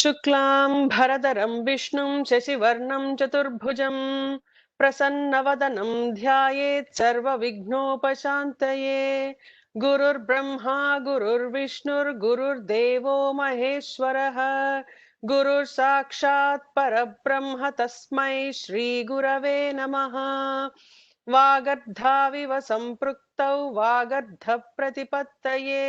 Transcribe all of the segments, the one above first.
शुक्लां भरधरं विष्णुं शशिवर्णं चतुर्भुजं प्रसन्नवदनं ध्यायेत् सर्वविघ्नोपशान्तये। गुरुर्ब्रह्मा गुरुर्विष्णुर्गुरुर्देवो महेश्वरः गुरुर्साक्षात् परब्रह्म तस्मै श्रीगुरवे नमः। वागर्धाविव सम्पृक्तौ वागर्धप्रतिपत्तये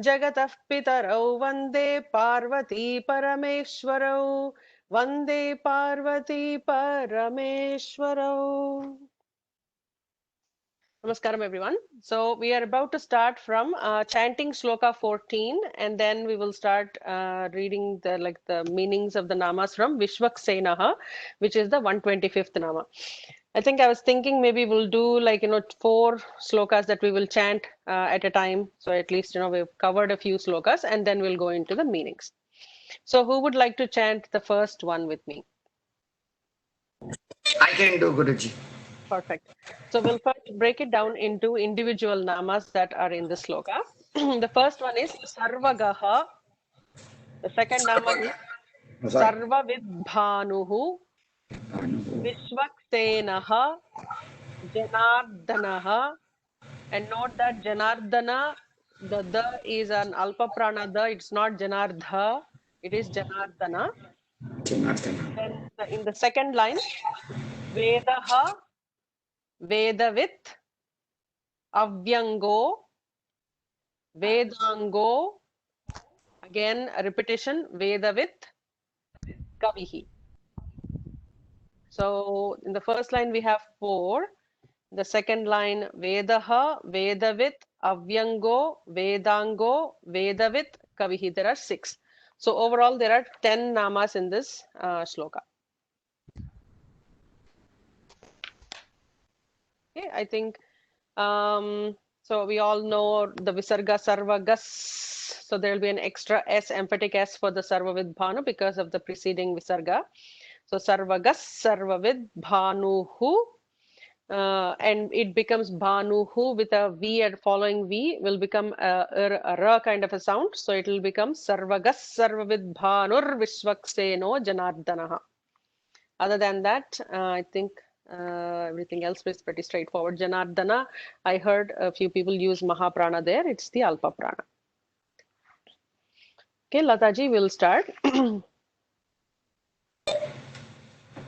जगतः पितरौ वन्दे पार्वती परमेश्वरौ वन्दे Parvati परमेश्वरौ. Namaskaram everyone. So we are about to start from chanting Shloka 14, and then we will start reading the meanings of the namas from Vishwaksenaha, which is the 125th nama. I think I was thinking maybe we'll do 4 slokas that we will chant at a time. So at least we've covered a few slokas, and then we'll go into the meanings. So who would like to chant the first one with me? I can do, Guruji. Perfect. So we'll first break it down into individual namas that are in the sloka. The first one is Sarvagaha. The second nama is Sarvavidbhanuhu, Vishwaksenaha, Janardanaha. And note that Janardana, the is an alpa prana da, it's not Janardha, it is Janardana. Then in the second line, Vedaha, Vedavit, Avyango, Vedango, again a repetition, Vedavit, Kavihi. So in the first line we have 4. The second line, Vedaha, Vedavit, Avyango, Vedango, Vedavit, Kavihi. There are 6. So overall there are 10 namas in this shloka. Okay, I think so we all know the Visarga Sarvagas. So there will be an extra S, emphatic S for the Sarvavidbhanu because of the preceding Visarga. So Sarvagas, Sarvavidbhanuhu. And it becomes Bhanuhu with a V and following V will become a R kind of a sound. So it will become Sarvagas Sarvavidbhanur Vishwakseno Janardanaha. Other than that, I think everything else is pretty straightforward. Janardana, I heard a few people use Mahaprana there. It's the Alpa Prana. Okay, Lataji, we'll start.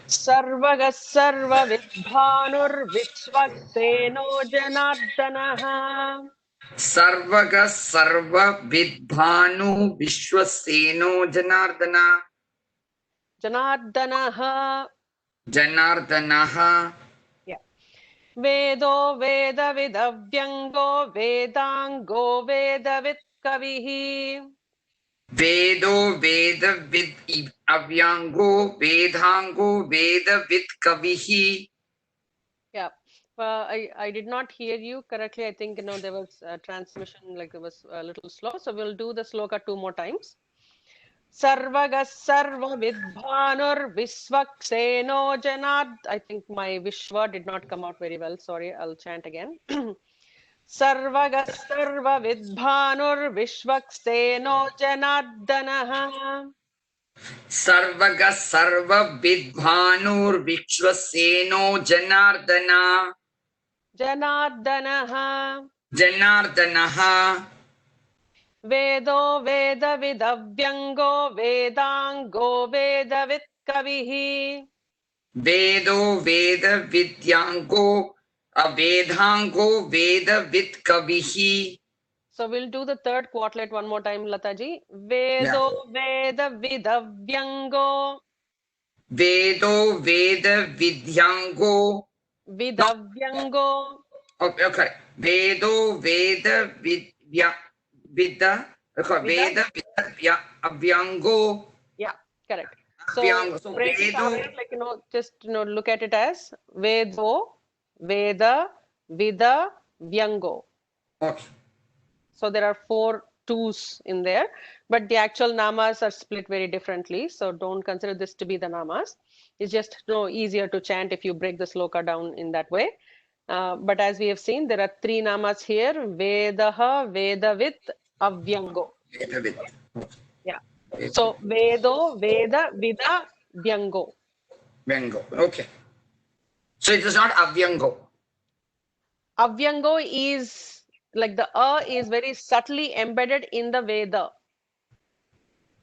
Sarvagas Sarvavidbhanurvishwakseno Janardanaha. Sarvagas Sarvavidbhanu Vishwaseno Janardana. Janardanaha. Janardanaha. Yeah. Vedo Vedavidavyango Vedango Vedavit Kavihi. Vedo Vedavid Avyango Vedango Vedavid Kavihi. Yeah. I did not hear you correctly. I think there was a transmission, like it was a little slow. So we'll do the sloka 2 more times. Sarvagas Sarvavidbhanur Vishwakseno Janard. I think my Vishwa did not come out very well. Sorry, I'll chant again. Sarvagas Sarvavidbhanur Vishwakseno Janardanaha. Sarvagas Sarvavidbhanur Vishwaseno Janardana. Janardanaha. Janardanaha. Vedo Vedavidavyango Vedango Vedavit Kavihi. Vedo Veda Vidyango Avedhango Veda Vid Kavihi. So we'll do the third quartlet one more time, Lataji. Vedo Veda Vidavyango. Vedo Veda Vidyango. Vidavyango. Okay. Vedo Veda Vidya Vida. Okay. Veda Vidya Avyango. Yeah, correct. So Avyango. break it down, just look at it as Vedo, Veda, Vida, Vyango. Okay. So there are 4 twos in there, but the actual namas are split very differently. So don't consider this to be the namas. It's just easier to chant if you break the sloka down in that way. But as we have seen, there are 3 namas here: Vedaha, Vedavit, Avyango. Vedavit. Yeah. So Vedo, Veda, Vida, Vyango. Vyango. Okay. So it is not Avyango. Avyango is like the is very subtly embedded in the Veda.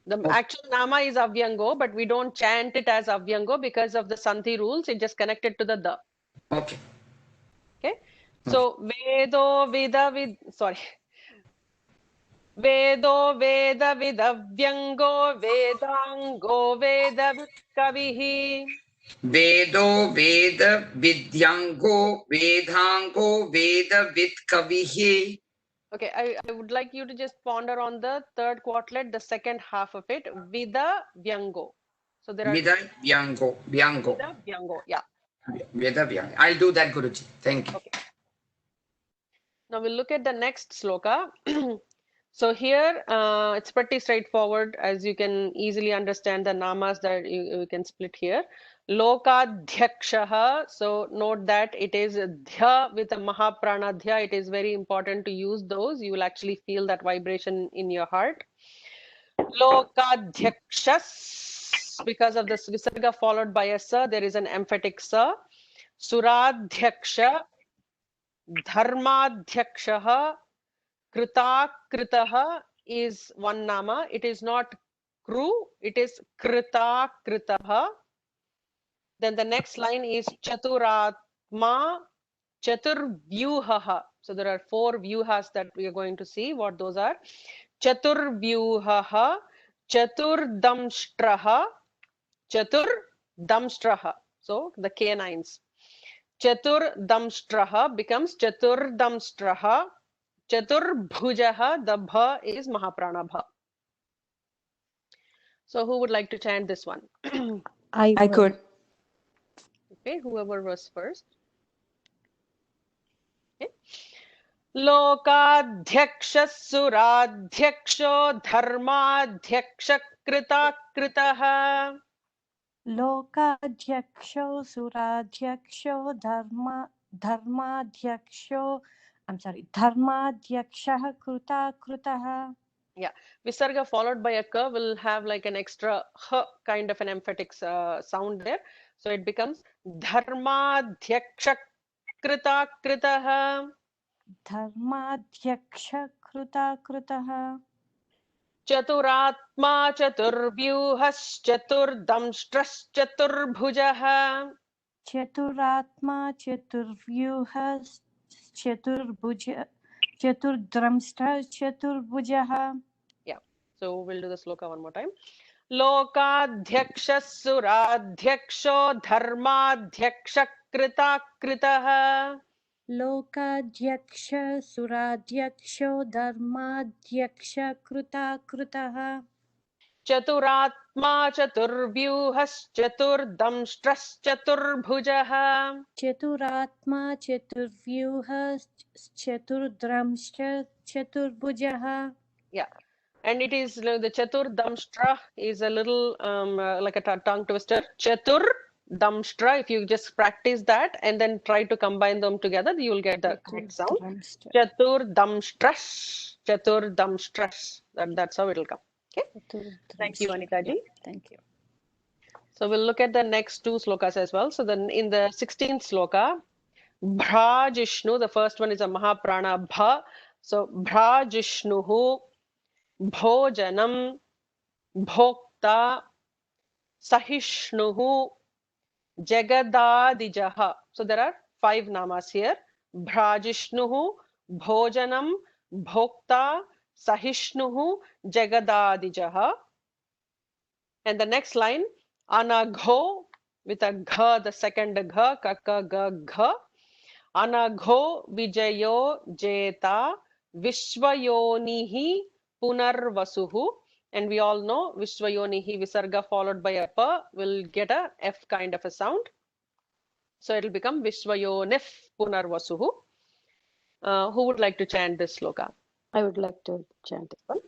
The actual nama is Avyango, but we don't chant it as Avyango because of the Santi rules. It just connected to the. Okay. Okay. So Vedo, Veda, sorry. Vedo, Veda, Vidavyango, Vedango, Veda, Kavihi. Vedo, Veda, Vidyango, Vedango, Veda, Vidkavihi. Okay, I would like you to just ponder on the third quartlet, the second half of it, Vida Vyango. So there are Vida, Vyango, Vyango. Vida Vyango, yeah. Veda, Vyango. I'll do that, Guruji. Thank you. Okay. Now we'll look at the next sloka. So here it's pretty straightforward, as you can easily understand the namas that you can split here. Lokadhyakshaha. So note that it is dhya with a mahaprana dhya. It is very important to use those. You will actually feel that vibration in your heart. Lokadhyakshas. Because of this visarga followed by a sa, there is an emphatic sa. Suradhyaksha. Dharmadhyakshaha. Krita is one nama. It is not kru, it is krita kritaha. Then the next line is chaturatma chaturvyuhaha. So there are 4 vyuhas that we are going to see what those are. Chaturvyuhaha, chaturdamshtraha, chaturdamshtraha. So the canines. Chaturdamshtraha becomes chaturdamshtraha. Chaturbhujaha, the bha is Mahaprana bha. So who would like to chant this one? I could. Okay, whoever was first. Okay. Lokadhyaksha suradhyaksho dharmadhyaksha krita kritaha. Lokadhyaksho suradhyaksho dharmadhyaksho. I'm sorry. Dharmadhyakshah kruta krutaha. Yeah, visarga followed by a ka will have like an extra h kind of an emphatic sound there. So it becomes dharmadhyaksha krita kritaha. Dharmadhyaksha kruta krutaha. Chaturatma chaturvyuhaschaturdamshtraschaturbhujah. Chaturatma chaturvyuhas chaturdramstra chaturbhujaha. Yeah, so we'll do the sloka one more time. Lokadhyaksha suradhyaksho dharmadhyaksha krita kritaha. Lokadhyaksha suradhyaksho dharmadhyaksha kruta krutaha. Chaturatma chaturvyuhaschaturdamshtraschaturbhujah. Chaturatma chaturvyuhas chaturdramstra chaturbhujaha. Yeah, and it is the Chatur Damshtra is a little like a tongue twister. Chatur Damshtra, if you just practice that and then try to combine them together, you will get the correct sound. Chatur Damshtrash, Chatur Damshtrash. That's how it will come. Okay. Thank you, Anika ji. Thank you. So we'll look at the next 2 slokas as well. So then in the 16th sloka, Bhrajishnu, the first one is a Mahaprana Bha. So Bhrajishnuhu. Bhojanam, Bhokta, Sahishnuhu, Jagadadijaha. So there are 5 namas here. Bhrajishnuhu, Bhojanam, Bhokta, Sahishnuhu, Jagadadijaha. And the next line, Anagho, with a gha, the second gha, kaka ga gha. Anagho Vijayo Jeta Vishwayonihi Punarvasuhu. And we all know Vishwayonihi Visarga followed by a pa will get a F kind of a sound. So it will become Vishwayonif Punarvasuhu. Who would like to chant this sloka? I would like to chant it.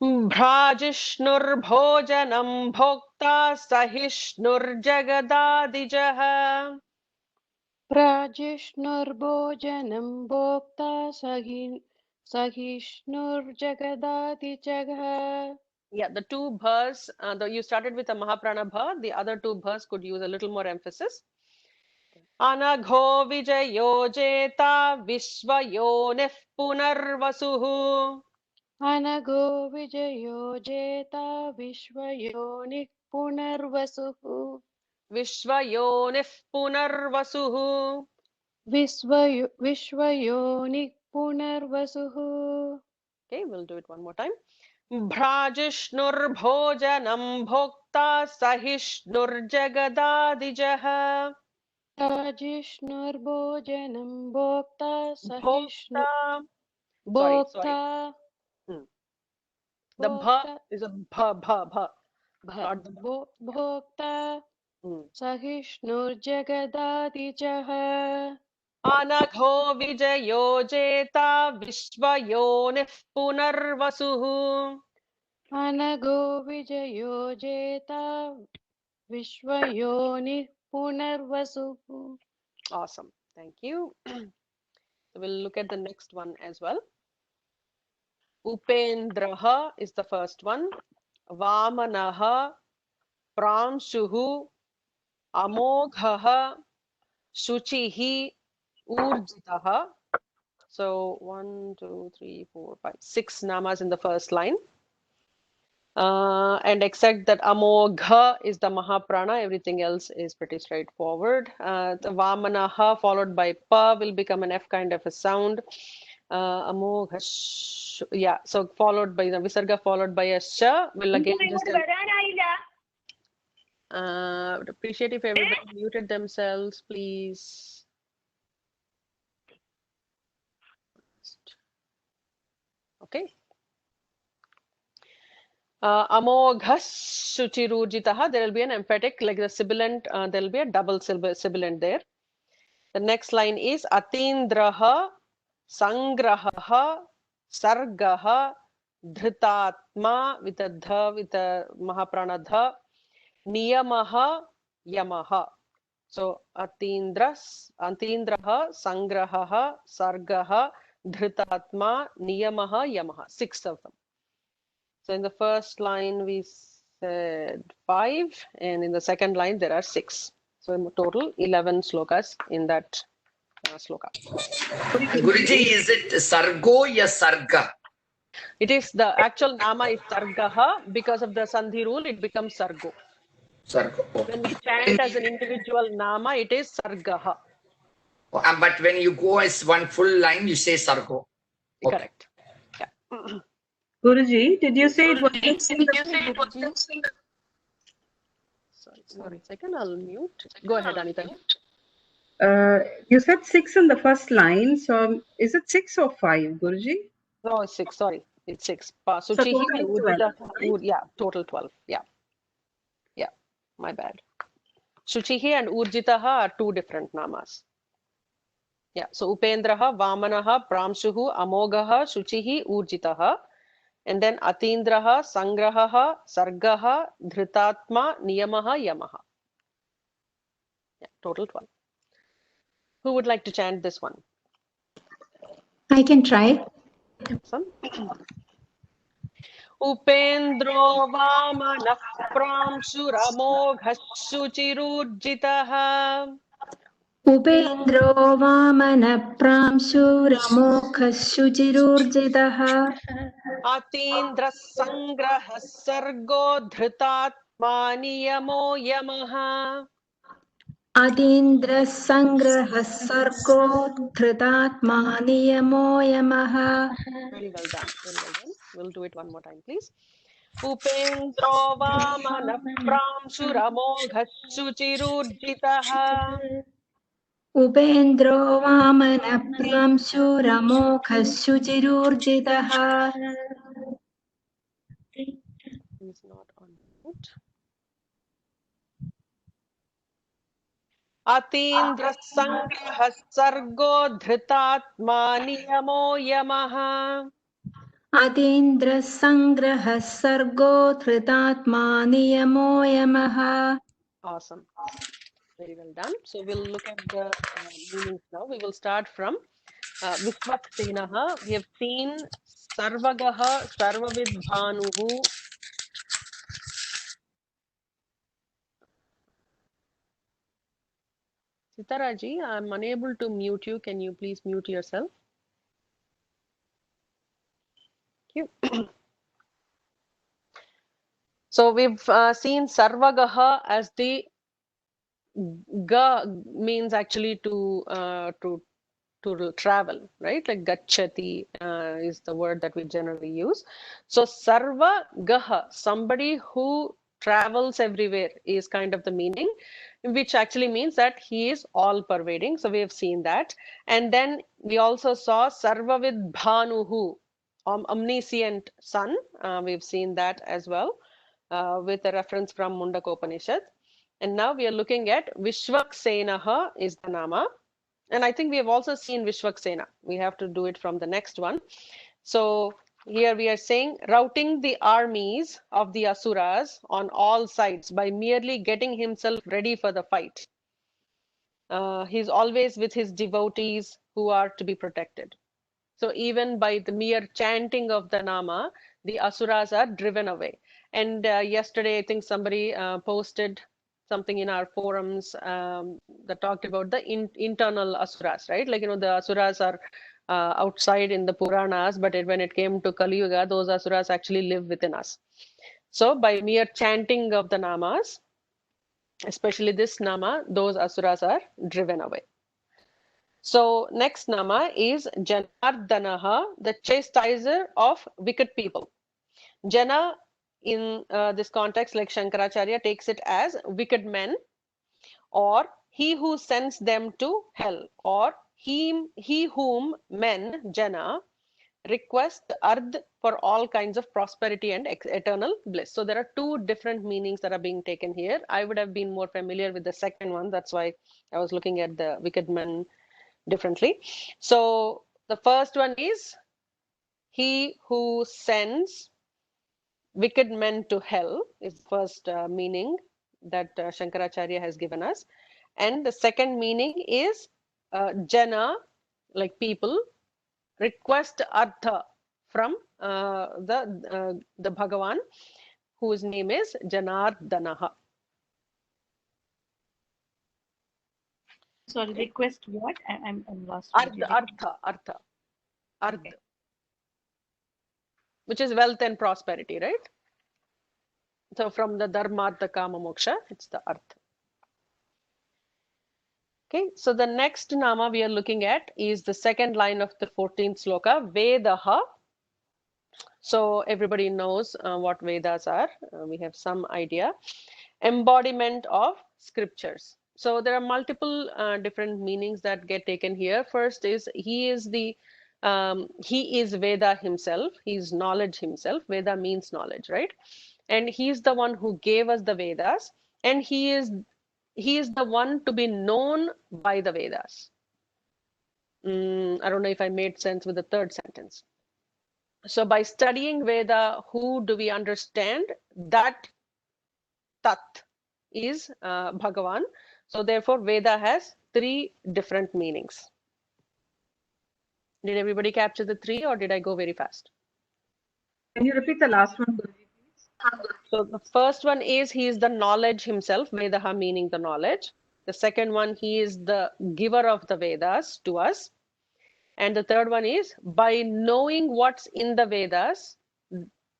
Bhrajishnur Bhojanam Bhokta Sahishnur Jagadadijaha. Prajishnurbojanam bhokta Sahishnurjagadatichagha. Yeah, the two bhas, you started with a Mahaprana bha, the other two bhas could use a little more emphasis. Anagho vijayo jeta vishvayonih punarvasuhu. Anago vijayo jeta vishvayonik punarvasuhu. Vishvayonih punarvasuhu. Vishvayonik punarvasuhu. Okay, we'll do it one more time. Bhrajishnur bhojanam bhokta sahishnur jagadadijah. Rajishnurbojanam bhokta sahishnu Bhokta. Sorry. bhokta The bha is a bha. Not the bha. bhokta sahishnurjagadatichah. Anagho vijayo jeta vishvayonih punarvasuhu. Anago vijayo jeta vishvayonih punarvasuhu. Awesome. Thank you. So we'll look at the next one as well. Upendraha is the first one. Vamanaha, Pramshuhu, Amoghaha, Shuchihi, Urjitaha. So 1, 2, 3, 4, 5, 6 namas in the first line. And except that Amogha is the Mahaprana, everything else is pretty straightforward. The Vamanaha followed by Pa will become an F kind of a sound. Amogha, yeah, so followed by the Visarga followed by a Sha will again just would appreciate if everybody muted themselves, please. Okay. Amoghas Shuchirujitaha, there will be an emphatic like the sibilant, there will be a double sibilant there. The next line is Atindraha, Sangrahaha, Sargaha, Dhritatma with a dha, with a Mahaprana dha, Niyamaha, Yamaha. So Atindraha, Sangrahaha, Sargaha, Dhritatma, Niyamaha, Yamaha. 6 of them. So in the first line we said 5, and in the second line there are 6. So in total 11 slokas in that sloka. Guruji, is it Sargo or Sarga? It is the actual nama is Sargaha. Because of the Sandhi rule, it becomes Sargo. Sargo. When we chant as an individual nama, it is Sargaha. But when you go as one full line, you say Sargo. Okay. Correct. Yeah. Guruji, did you say it was Sorry, one second, I'll mute. Go ahead, Anita. you said 6 in the first line, so is it 6 or 5, Guruji? No, 6, sorry. It's 6. Suchihi, total 12, right? yeah, total 12. Yeah. Yeah, my bad. Shuchihi and Urjitaha are 2 different namas. Yeah, so Upendraha, Vamanaha, Pramshuhu, Amoghaha, Shuchihi, Urjitaha. And then Atindraha, Sangrahaha, Sargaha, Dhritatma, Niyamaha, Yamaha. Yeah, total 12. Who would like to chant this one? I can try. Awesome. Upendro Vamanah Pramshuramogha Shuchirujitaha. Upendro Vamana Pramshuramogha Shuchirurjitaha. Atindra Sangraha Sargo Dhritatma Niyamo Yamaha. Adindra Sangraha Sargo Dhritatma Niyamo Yamaha. Very well done. Very well done. We'll do it one more time, please. Upendro Vamana Pramshuramogha Shuchirujitaha. Upendro Vamana Pramshuramogha Shuchirurjitaha. He's not on mute. Atindra Sangraha Sargo Dhritatma Niyamo Yamaha. Adindra Sangraha Sargo Dhritatma Niyamo Yamaha. Awesome. Very well done. So we'll look at the meanings now. We will start from Vishwaksenaha. We have seen Sarvagaha, Sarvavidbhanuhu. Sitaraji, I'm unable to mute you. Can you please mute yourself? Thank you. So we've seen Sarvagaha as the ga means actually to travel, right? Like gachati is the word that we generally use. So sarva gaha, somebody who travels everywhere, is kind of the meaning, which actually means that he is all pervading. So we have seen that. And then we also saw sarvavid bhanuhu, omniscient sun. We've seen that as well with a reference from Mundakopanishad. And now we are looking at Vishwaksenaha is the nama. And I think we have also seen Vishwaksena. We have to do it from the next one. So here we are saying routing the armies of the Asuras on all sides by merely getting himself ready for the fight. He's always with his devotees who are to be protected. So even by the mere chanting of the Nama, the Asuras are driven away. And yesterday, I think somebody posted something in our forums that talked about the internal Asuras, right? Like, the Asuras are outside in the Puranas, but when it came to Kali Yuga, those Asuras actually live within us. So by mere chanting of the Namas, especially this Nama, those Asuras are driven away. So next nama is Janardanaha, the chastiser of wicked people. Jana in this context, like Shankaracharya takes it as wicked men, or he who sends them to hell, or he whom men, Jana, request ardh for all kinds of prosperity and eternal bliss. So there are two different meanings that are being taken here. I would have been more familiar with the second one. That's why I was looking at the wicked men differently. So the first one is he who sends wicked men to hell is the first meaning that Shankaracharya has given us. And the second meaning is Jana, like people, request Artha from the Bhagavan, whose name is Janardanaha. Sorry, request what? I'm lost. Artha. Okay. Which is wealth and prosperity, right? So from the Dharmartha Kama Moksha, it's the Artha. Okay, so the next nama we are looking at is the second line of the 14th sloka, Vedaha. So everybody knows what Vedas are. We have some idea. Embodiment of scriptures. So there are multiple different meanings that get taken here. First is he is Veda himself. He is knowledge himself. Veda means knowledge, right? And he's the one who gave us the Vedas, and he is the one to be known by the Vedas. I don't know if I made sense with the third sentence. So by studying Veda, who do we understand? That Tat is Bhagavan. So therefore, Veda has three different meanings. Did everybody capture the three, or did I go very fast? Can you repeat the last one, Guruji, please? So the first one is he is the knowledge himself, Vedaha meaning the knowledge. The second one, he is the giver of the Vedas to us. And the third one is by knowing what's in the Vedas,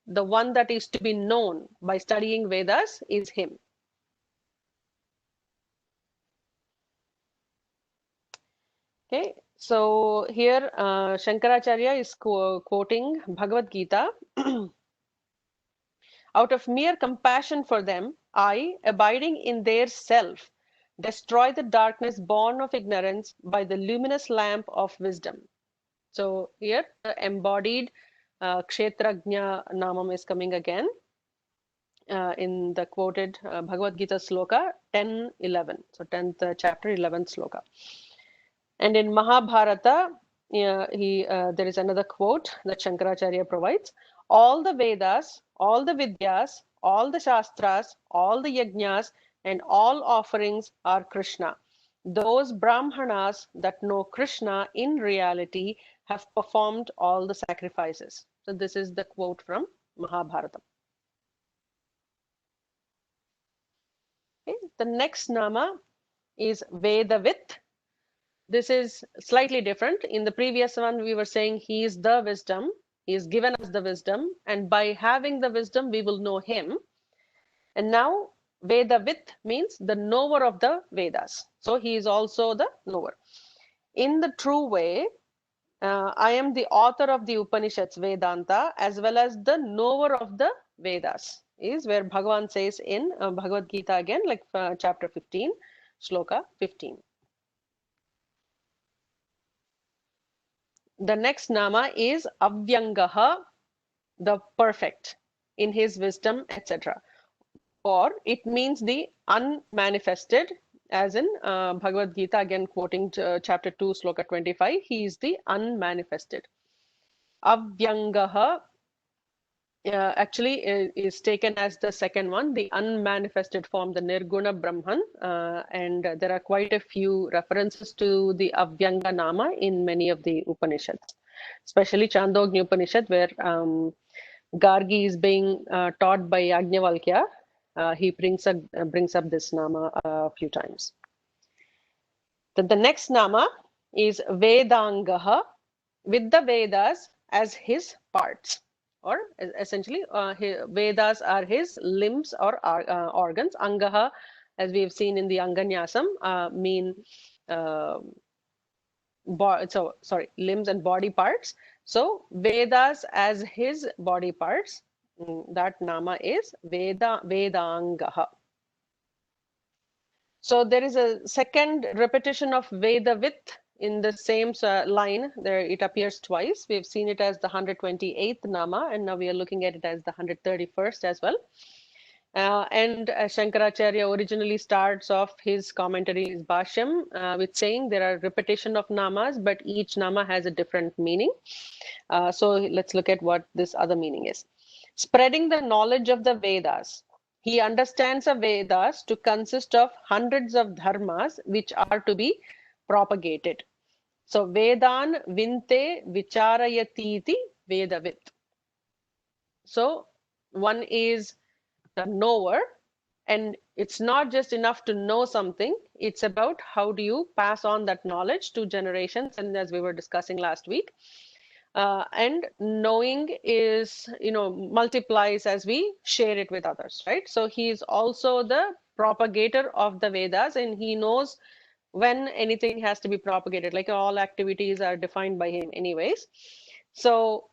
the one that is to be known by studying Vedas is him. Okay, so here Shankaracharya is quoting Bhagavad Gita. Out of mere compassion for them, I, abiding in their self, destroy the darkness born of ignorance by the luminous lamp of wisdom. So here the embodied Kshetrajna Namam is coming again in the quoted Bhagavad Gita sloka 10:11. So 10th chapter, 11th sloka. And in Mahabharata, there is another quote that Shankaracharya provides. All the Vedas, all the Vidyas, all the Shastras, all the Yajnas, and all offerings are Krishna. those Brahmanas that know Krishna in reality have performed all the sacrifices. So this is the quote from Mahabharata. Okay. The next nama is Vedavit. This is slightly different. In the previous one, we were saying he is the wisdom. He has given us the wisdom. And by having the wisdom, we will know him. And now Vedavit means the knower of the Vedas. So he is also the knower. In the true way, I am the author of the Upanishads, Vedanta, as well as the knower of the Vedas, is where Bhagavan says in Bhagavad Gita again, like chapter 15, shloka 15. The next nama is Avyangaha, the perfect in his wisdom, etc. Or it means the unmanifested, as in Bhagavad Gita, again quoting chapter 2, shloka 25, he is the unmanifested. Avyangaha actually is taken as the second one, the unmanifested form, the Nirguna Brahman. And there are quite a few references to the Avyanga Nama in many of the Upanishads, especially Chandogya Upanishad, where Gargi is being taught by Yajnavalkya. He brings up this Nama a few times. Then the next Nama is Vedangaha, with the Vedas as his parts. Or essentially, Vedas are his limbs or organs. Angaha, as we have seen in the Anganyasam, mean limbs and body parts. So Vedas as his body parts, that nama is Vedangaha. So there is a second repetition of Vedavit in the same line. There it appears twice. We've seen it as the 128th nama, and now we are looking at it as the 131st as well. And Shankaracharya originally starts off his commentary, his Bhashyam, with saying there are repetition of namas, but each nama has a different meaning. So let's look at what this other meaning is. Spreading the knowledge of the Vedas. He understands the Vedas to consist of hundreds of dharmas which are to be propagated. So Vedan Vinte Vicharayatiti Vedavit. So one is the knower, and it's not just enough to know something, it's about how do you pass on that knowledge to generations, and as we were discussing last week. And knowing is, multiplies as we share it with others, right? So he is also the propagator of the Vedas, and he knows when anything has to be propagated, like all activities are defined by him anyways. So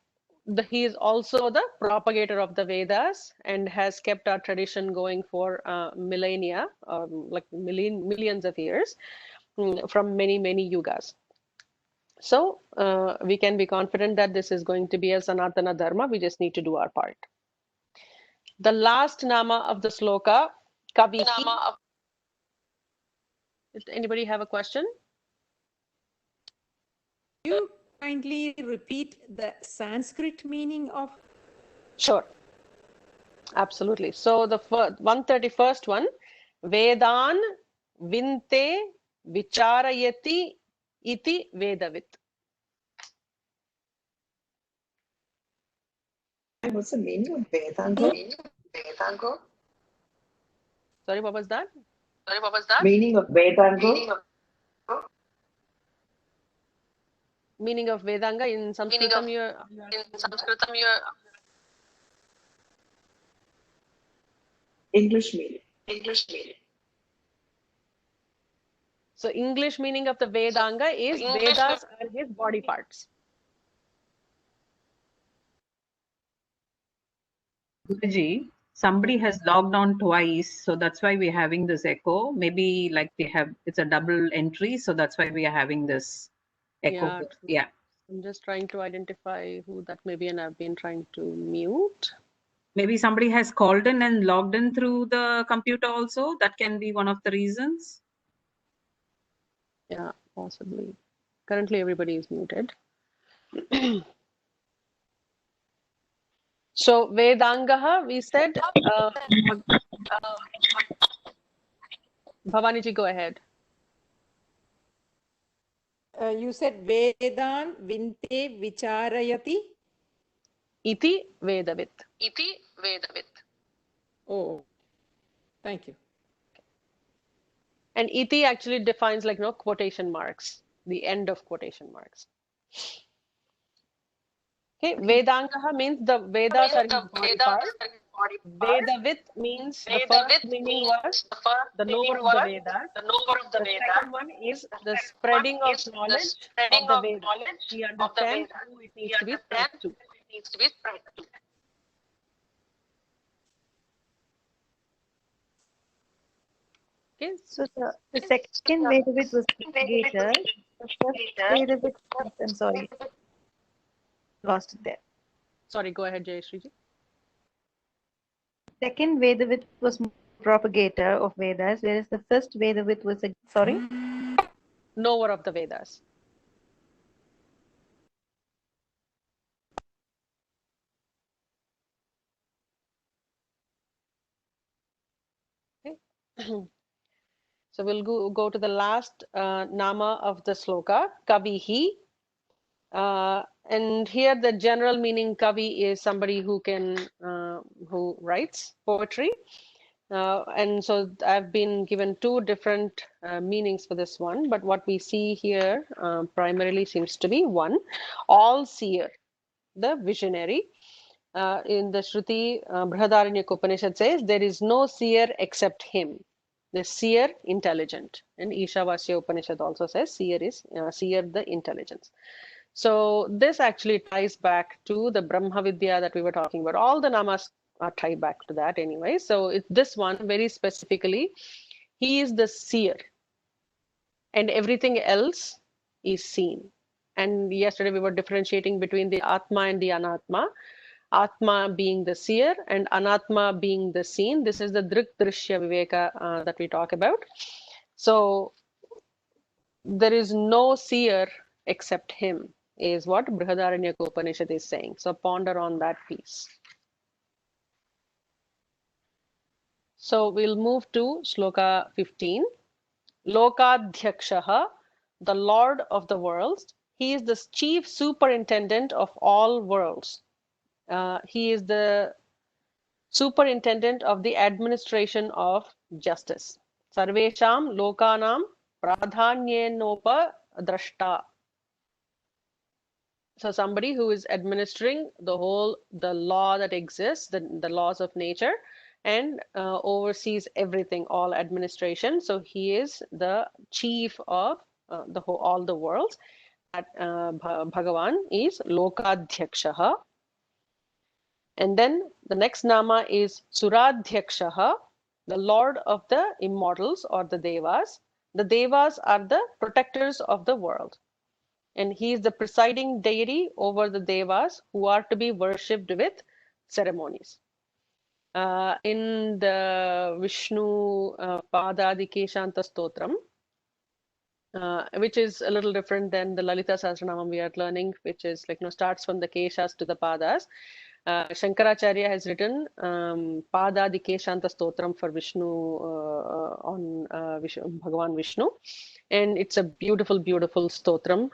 he is also the propagator of the Vedas and has kept our tradition going for millennia, like millions of years, from many yugas. So we can be confident that this is going to be a Sanatana Dharma. We just need to do our part. The last nama of the sloka, Kaviki. Does anybody have a question? You kindly repeat the Sanskrit meaning of? Sure. Absolutely. So the 131st one, Vedan Vinte Vicharayati Iti Vedavit. What's the meaning of Vedanga? Sorry, what was that? Meaning of Vedanga? Meaning of Vedanga in Sanskritam, English meaning. So English meaning of the Vedanga is Vedas are his body parts. Guruji, somebody has logged on twice, so that's why we're having this echo. Maybe like it's a double entry, so that's why we are having this echo. Yeah. I'm just trying to identify who that may be, and I've been trying to mute. Maybe somebody has called in and logged in through the computer also. That can be one of the reasons. Yeah, possibly. Currently, everybody is muted. So Vedangaha, we said, Bhavaniji, go ahead. You said Vedan Vinte Vicharayati. Iti Vedavit. Iti Vedavit. Oh, thank you. And iti actually defines like quotation marks, the end of quotation marks. Okay, Vedangaha means the Vedas are his body parts. Vedavit means the first meaning was the knower of the Vedas. The second one is the spreading of knowledge of the Vedas. He understands who it needs to be spread to. Okay. So the second Vedavit was Gita. The first Vedavit, I'm sorry, lost it there. Sorry, go ahead, Jayashriji. Second Vedavit was propagator of Vedas, whereas the first Vedavit was Knower of the Vedas. Okay. So we'll go to the last nama of the sloka, Kavihi. And here the general meaning Kavi is somebody who can who writes poetry. And so I've been given two different meanings for this one, but what we see here primarily seems to be one, all seer, the visionary. In the Shruti, Brihadaranyaka Upanishad says there is no seer except him. The seer, intelligent, and Ishavasya Upanishad also says seer is seer, the intelligence. So this actually ties back to the Brahma Vidya that we were talking about. All the namas are tied back to that anyway. So this one very specifically, he is the seer, and everything else is seen. And yesterday we were differentiating between the Atma and the Anatma. Atma being the seer and Anatma being the seen. This is the Drik Drishya Viveka that we talk about. So there is no seer except him, is what Brihadaranyaka Upanishad is saying. So ponder on that piece. So we'll move to Shloka 15. Lokadhyakshaha, the Lord of the worlds. He is the chief superintendent of all worlds. He is the superintendent of the administration of justice. Sarvesham lokanam pradhanyenopa drashta. So somebody who is administering the law that exists, the laws of nature, and oversees everything, all administration. So he is the chief of all the worlds. Bhagavan is Lokadhyakshaha. And then the next nama is Suradhyakshaha, the Lord of the immortals or the Devas. The Devas are the protectors of the world. And he is the presiding deity over the Devas who are to be worshipped with ceremonies. In the Vishnu Padadi Keshanta Stotram, which is a little different than the Lalita Sahasranamam we are learning, which is starts from the Keshas to the Padas. Shankaracharya has written Padadi Keshanta Stotram for Vishnu on Bhagavan Vishnu. And it's a beautiful, beautiful stotram,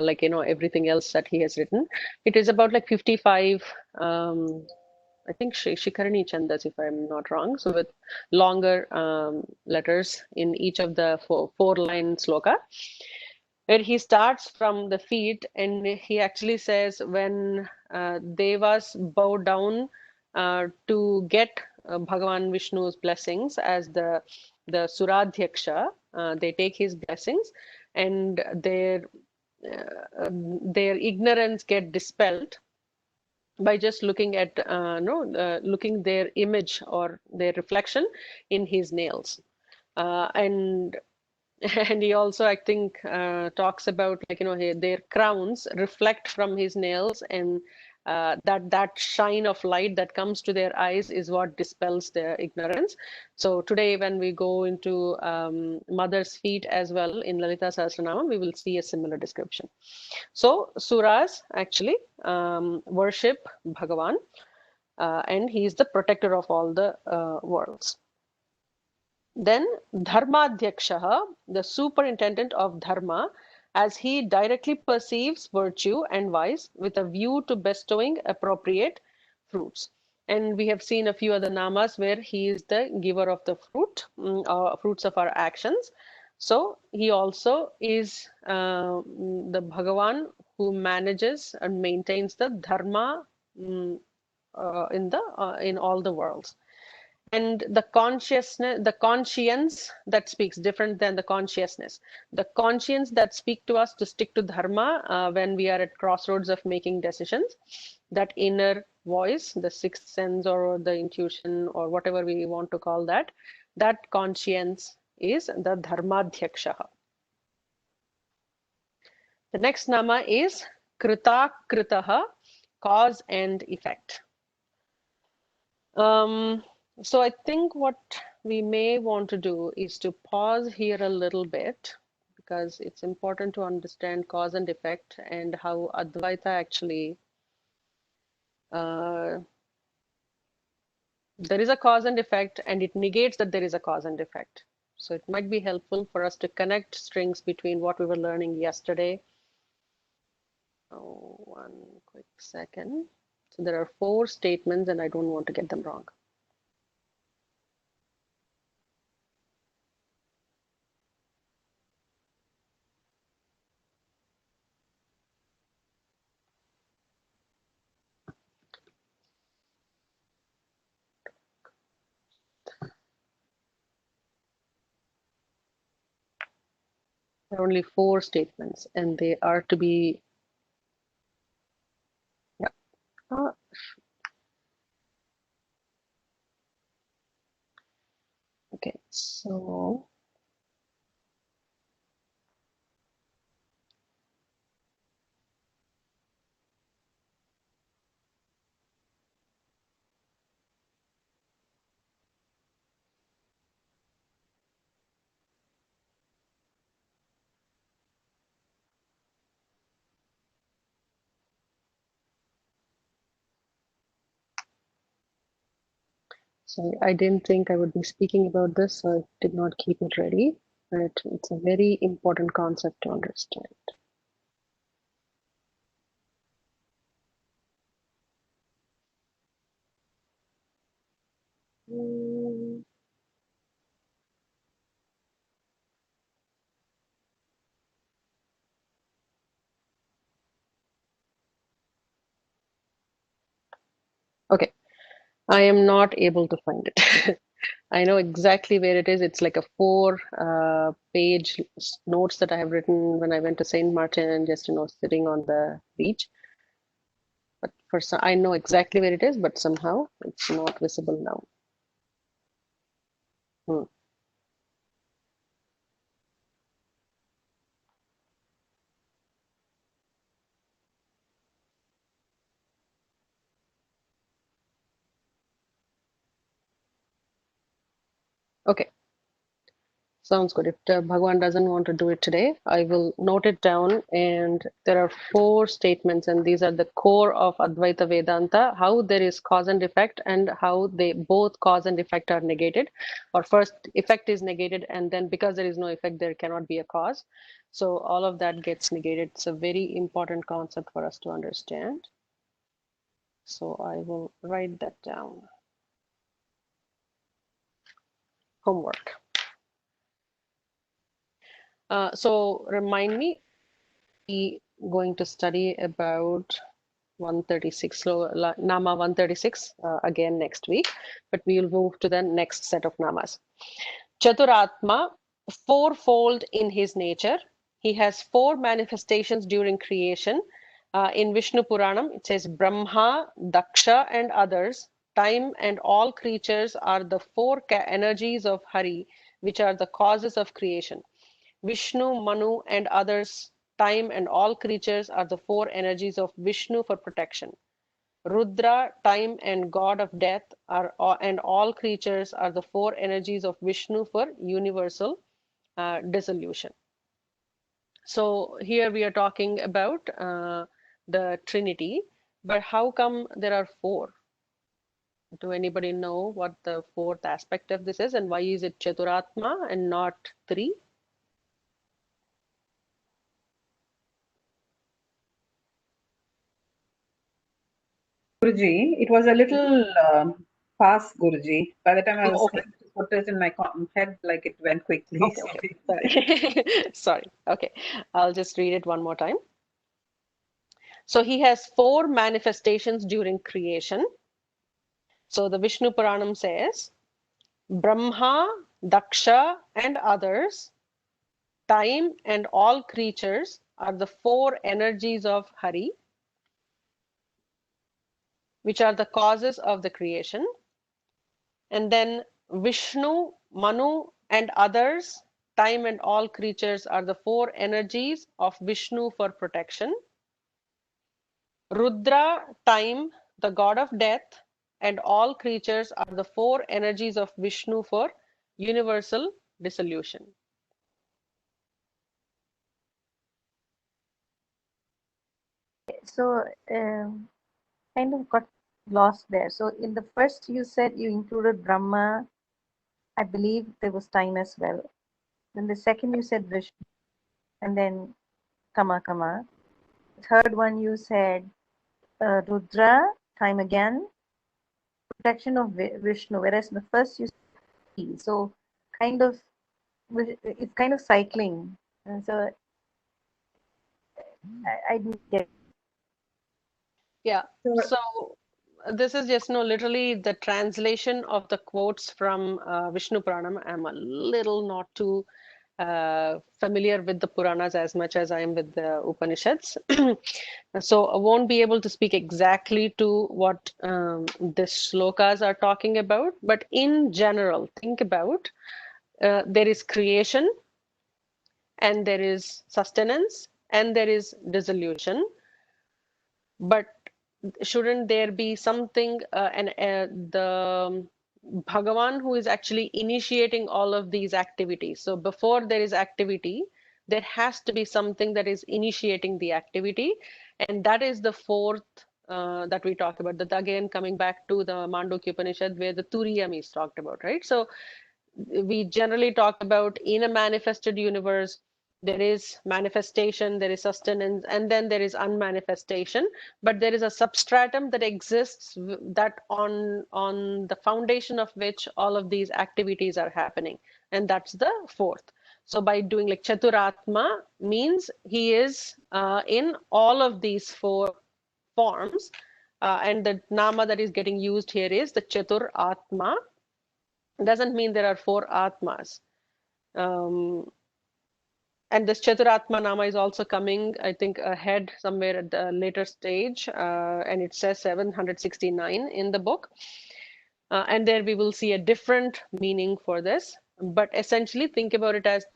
like everything else that he has written. It is about 55, I think Shikharani Chandas, if I'm not wrong. So with longer letters in each of the four-line sloka, where he starts from the feet, and he actually says when Devas bow down to get Bhagavan Vishnu's blessings as the Suradhyaksha, they take his blessings, and their ignorance get dispelled by just looking at looking their image or their reflection in his nails. And he also, I think, talks about their crowns reflect from his nails, and that shine of light that comes to their eyes is what dispels their ignorance. So today when we go into mother's feet as well in Lalita Sahasranama, we will see a similar description. So Suras actually worship Bhagavan, and he is the protector of all the worlds. Then Dharmadhyakshaha, the superintendent of Dharma. as he directly perceives virtue and vice with a view to bestowing appropriate fruits. And we have seen a few other namas where he is the giver of the fruits of our actions. So he also is the Bhagavan who manages and maintains the dharma in all the worlds. And the consciousness, the conscience that speaks different than the consciousness. The conscience that speak to us to stick to dharma when we are at crossroads of making decisions. That inner voice, the sixth sense or the intuition or whatever we want to call that, that conscience is the dharmadhyaksha. The next nama is krita kritaha, cause and effect. So I think what we may want to do is to pause here a little bit, because it's important to understand cause and effect and how Advaita actually, there is a cause and effect and it negates that there is a cause and effect. So it might be helpful for us to connect strings between what we were learning yesterday. Oh, one quick second. So there are 4 statements and I don't want to get them wrong. There are only 4 statements and they are to be, yeah. Okay, so sorry, I didn't think I would be speaking about this, so I did not keep it ready. But it's a very important concept to understand. Okay, I am not able to find it. I know exactly where it is. It's like a 4-page notes that I have written when I went to Saint Martin and just sitting on the beach. But for some, I know exactly where it is, but somehow it's not visible now. Okay. Sounds good. If Bhagwan doesn't want to do it today, I will note it down. And there are 4 statements, and these are the core of Advaita Vedanta, how there is cause and effect, and how they both cause and effect are negated. Or first, effect is negated, and then because there is no effect, there cannot be a cause. So all of that gets negated. It's a very important concept for us to understand. So I will write that down. Homework. So remind me, we going to study about 136, so Nama 136 again next week, but we will move to the next set of Namas. Chaturatma, 4-fold in his nature. He has 4 manifestations during creation. In Vishnu Puranam, it says Brahma, Daksha, and others. Time and all creatures are the 4 energies of Hari, which are the causes of creation. Vishnu, Manu, and others, time and all creatures are the 4 energies of Vishnu for protection. Rudra, time and god of death, and all creatures are the 4 energies of Vishnu for universal dissolution. So here we are talking about the Trinity, but how come there are 4? Do anybody know what the 4th aspect of this is, and why is it Chaturatma and not 3? Guruji, it was a little fast, Guruji. By the time I was Okay. trying to put it in my head, like it went quickly. Okay. Sorry. Sorry. Okay. I'll just read it one more time. So he has 4 manifestations during creation. So the Vishnu Puranam says, Brahma, Daksha, and others, time and all creatures are the 4 energies of Hari, which are the causes of the creation. And then Vishnu, Manu, and others, time and all creatures are the 4 energies of Vishnu for protection. Rudra, time, the god of death, and all creatures are the 4 energies of Vishnu for universal dissolution. So kind of got lost there. So in the first you said you included Brahma. I believe there was time as well. Then the second you said Vishnu, and then Kama. The third one you said Rudra, time again, protection of Vishnu, whereas the first you said, so kind of it's kind of cycling, and so I didn't get. Yeah. So this is just literally the translation of the quotes from Vishnu Puranam. I'm a little not too familiar with the Puranas as much as I am with the Upanishads. So I won't be able to speak exactly to what the shlokas are talking about, but in general, think about there is creation, and there is sustenance, and there is dissolution. But shouldn't there be something, the Bhagavan who is actually initiating all of these activities? So before there is activity, there has to be something that is initiating the activity. And that is the 4th that we talked about. That again, coming back to the Mandukya Upanishad, where the Turiyam is talked about, right? So we generally talk about in a manifested universe, there is manifestation, there is sustenance, and then there is unmanifestation. But there is a substratum that exists that on the foundation of which all of these activities are happening. And that's the 4th. So by doing like Chaturatma means he is in all of these 4 forms. And the nama that is getting used here is the Chatur Atma. Doesn't mean there are 4 Atmas. And this Chaturatma Nama is also coming, I think, ahead somewhere at the later stage. And it says 769 in the book. And there we will see a different meaning for this. But essentially, think about it as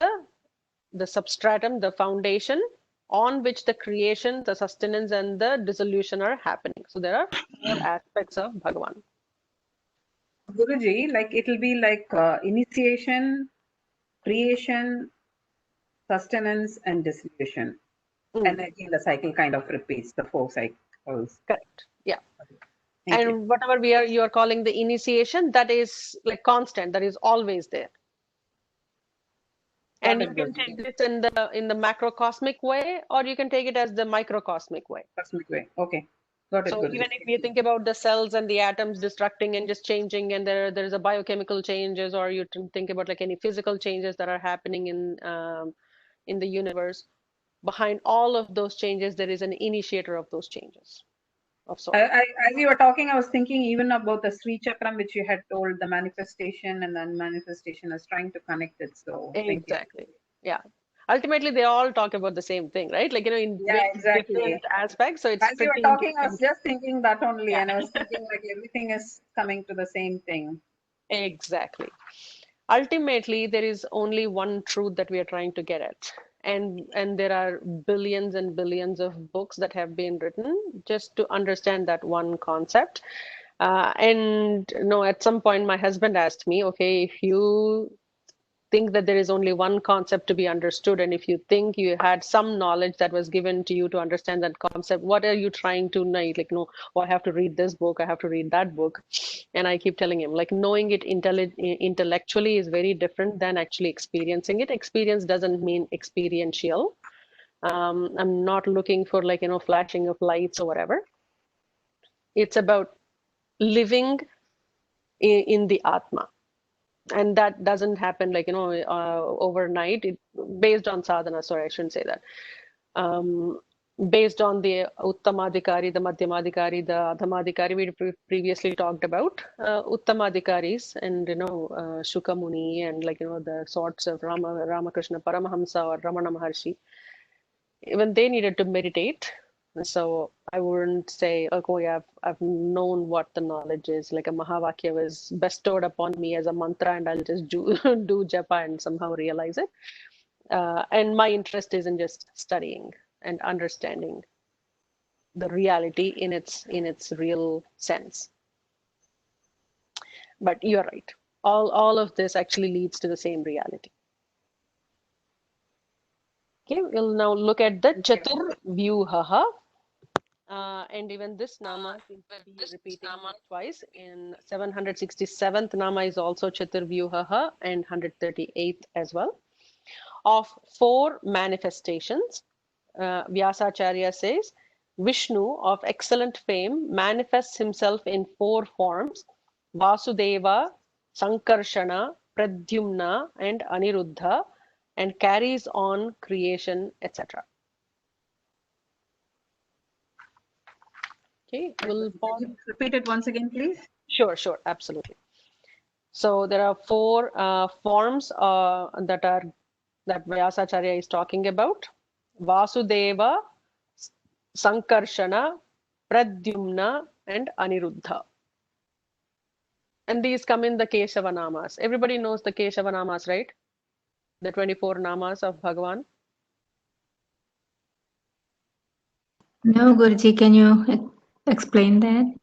the substratum, the foundation on which the creation, the sustenance, and the dissolution are happening. So there are 4 aspects of Bhagavan. Guruji, like it will be like initiation, creation, sustenance, and dissolution. And again, the cycle kind of repeats, the 4 cycles. Correct. Yeah. Thank and you. whatever you are calling the initiation, that is like constant, that is always there. And you can take this in the macrocosmic way, or you can take it as the microcosmic way. Cosmic way. Okay. Got it. So even if you think about the cells and the atoms destructing and just changing, and there's a biochemical changes, or you can think about like any physical changes that are happening in the universe, behind all of those changes, there is an initiator of those changes. As you were talking, I was thinking even about the Sri Chakram, which you had told, the manifestation and then manifestation. I was trying to connect it. So exactly. Yeah. Ultimately, they all talk about the same thing, right? Like, in exactly. different aspects. So it's as you were talking, I was just thinking that only, and I was thinking like everything is coming to the same thing. Exactly. Ultimately, there is only one truth that we are trying to get at. And there are billions and billions of books that have been written just to understand that one concept. And at some point, my husband asked me, okay, if you think that there is only one concept to be understood, and if you think you had some knowledge that was given to you to understand that concept, what are you trying to know? Like, no, I have to read this book, I have to read that book. And I keep telling him, like, knowing it intellectually is very different than actually experiencing it. Experience doesn't mean experiential. I'm not looking for like flashing of lights or whatever. It's about living in the Atma. And that doesn't happen like, overnight. Based on sadhana, sorry, I shouldn't say that. Based on the Uttamadhikari, the Madhyamadhikari, the Adhamadhikari, we previously talked about Uttamadhikaris and, Shuka Muni and the sorts of Ramakrishna Paramahamsa or Ramana Maharshi. Even they needed to meditate. So I wouldn't say, okay, I've known what the knowledge is. Like a Mahavakya was bestowed upon me as a mantra, and I'll just do japa and somehow realize it. And my interest is in just studying and understanding the reality in its real sense. But you're right. All of this actually leads to the same reality. Okay, we'll now look at the Chatur Vyuhaha. And even this nama seems to be repeating twice. In 767th nama is also Chatur Vyuhaha and 138th as well. Of 4 manifestations, Vyasacharya says, Vishnu of excellent fame manifests himself in 4 forms: Vasudeva, Sankarshana, Pradyumna, and Aniruddha, and carries on creation, etc. Okay, we'll pause. Repeat it once again, please. Sure, absolutely. So there are 4 forms that Vyasacharya is talking about: Vasudeva, Sankarshana, Pradyumna, and Aniruddha. And these come in the Keshava Namas. Everybody knows the Keshava Namas, right? The 24 Namas of Bhagavan. No, Guruji, can you explain that?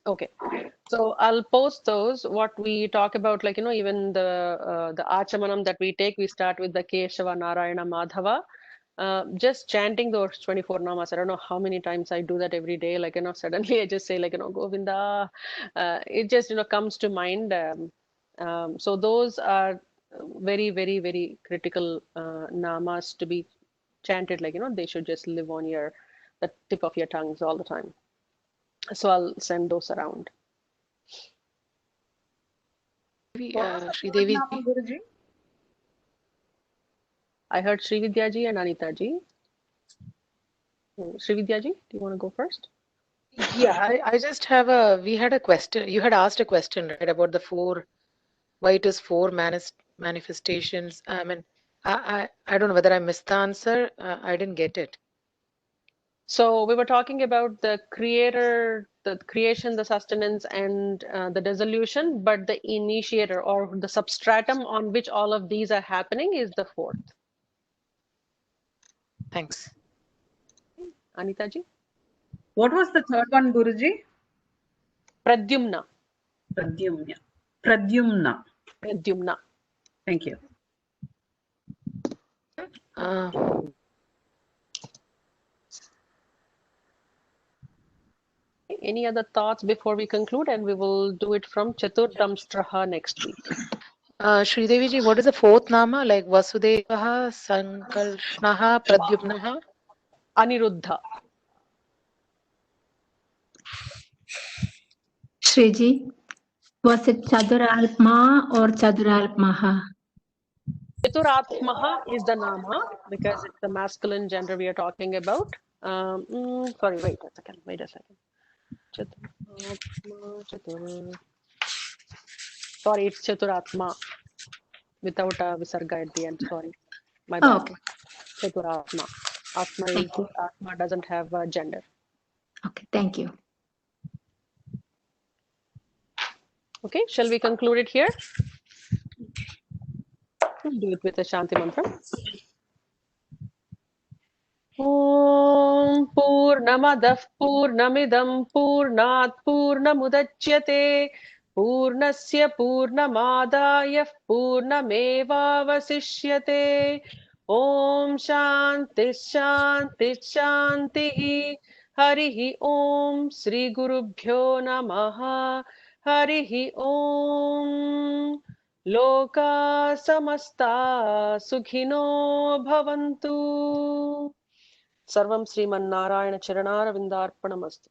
Okay, so I'll post those. What we talk about, even the Achamanam that we take, we start with the Keshava, Narayana, Madhava. Just chanting those 24 namas. I don't know how many times I do that every day. Suddenly I just say Govinda. It just comes to mind. So those are very, very, very critical namas to be chanted. They should just live on the tip of your tongues all the time. So I'll send those around. Sridevi. I heard Srividyaji and Anitaji. Srividyaji, do you want to go first? Yeah, I just have we had a question. You had asked a question, right, about the 4, why it is 4 manifestations. I mean, I don't know whether I missed the answer. I didn't get it. So we were talking about the creator, the creation, the sustenance, and the dissolution, but the initiator or the substratum on which all of these are happening is the 4th. Thanks. Anitaji? What was the 3rd one, Guruji? Pradyumna. Pradyumna. Thank you. Any other thoughts before we conclude? And we will do it from Chatur Damstraha next week. Sridevi ji, what is the 4th nama? Like Vasudevaha, Sankarshnaha, Pradyumnaha? Aniruddha. Shriji, was it Chaturalpma or Chaturalpmaha? Chaturatmaha is the nama because it's the masculine gender we are talking about. Sorry, wait a second. Sorry, it's Chaturatma without a visarga at the end. Sorry, my bad. Okay. Chaturatma. Atma doesn't have a gender. Okay, thank you. Okay, shall we conclude it here? We'll do it with a Shanti mantra. Om Purnamadah Purnamidam Purnat Purnamudachyate Purnasya Purnamadaya Purnamevavasishyate. Om Shanti Shanti Shanti. Harihi Om Sri Gurubhyo Namaha. Harihi Om. Loka Samasta Sukhino Bhavantu. Sarvam Sriman Narayana Charanaravindarpanamastu.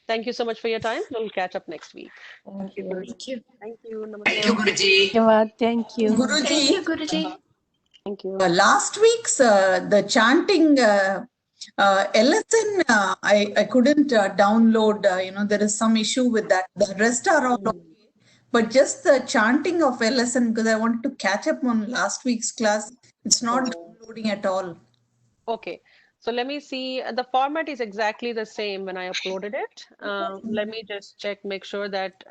Thank you so much for your time. We'll catch up next week. Thank you, Guruji. Thank you. Thank you. Thank you, Guruji. Thank you. Guruji, Guruji. Thank you. last week's the chanting LSN, I couldn't download. There is some issue with that. The rest are all okay. But just the chanting of LSN, because I wanted to catch up on last week's class, it's not downloading at all. Okay. So let me see. The format is exactly the same when I uploaded it. Let me just check, make sure that,